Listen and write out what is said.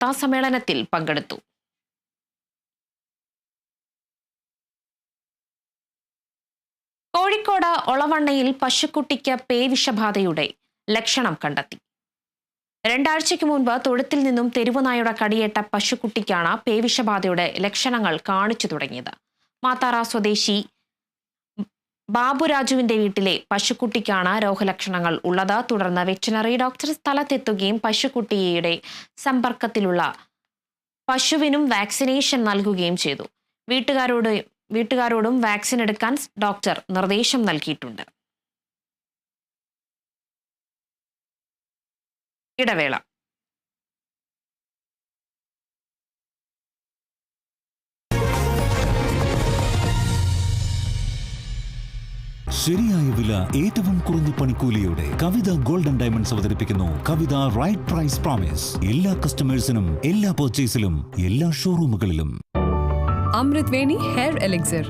വാർത്താസമ്മേളനത്തിൽ പങ്കെടുത്തു. കോഴിക്കോട് ഒളവണ്ണയിൽ പശുക്കുട്ടിക്ക് പേവിഷബാധയുടെ ലക്ഷണം കണ്ടെത്തി. 2 ആഴ്ചയ്ക്ക് മുൻപ് തൊഴുത്തിൽ നിന്നും തെരുവുനായുടെ കടിയേറ്റ പശുക്കുട്ടിക്കാണ് പേവിഷബാധയുടെ ലക്ഷണങ്ങൾ കാണിച്ചു തുടങ്ങിയത്. മാത്താറ സ്വദേശി ബാബുരാജുവിന്റെ വീട്ടിലെ പശുക്കുട്ടിക്കാണ് രോഗലക്ഷണങ്ങൾ ഉള്ളത്. തുടർന്ന് വെറ്റിനറി ഡോക്ടർ സ്ഥലത്തെത്തുകയും പശുക്കുട്ടിയുടെ സമ്പർക്കത്തിലുള്ള പശുവിനും വാക്സിനേഷൻ നൽകുകയും ചെയ്തു. വീട്ടുകാരോടും വാക്സിൻ എടുക്കാൻ ഡോക്ടർ നിർദ്ദേശം നൽകിയിട്ടുണ്ട്. ഇടവേള. ശരിയായ വില, ഏറ്റവും കുറഞ്ഞ പണിക്കൂലിയോടെ കവിത ഗോൾഡൻ ഡയമണ്ട്സ് അവതരിപ്പിക്കുന്നു കവിത റൈറ്റ് പ്രൈസ് പ്രോമിസ്. എല്ലാ കസ്റ്റമേഴ്സിനും, എല്ലാ പർച്ചേസിലും, എല്ലാ ഷോറൂമുകളിലും. അമൃത് വേണി ഹെയർ എലിക്സിർ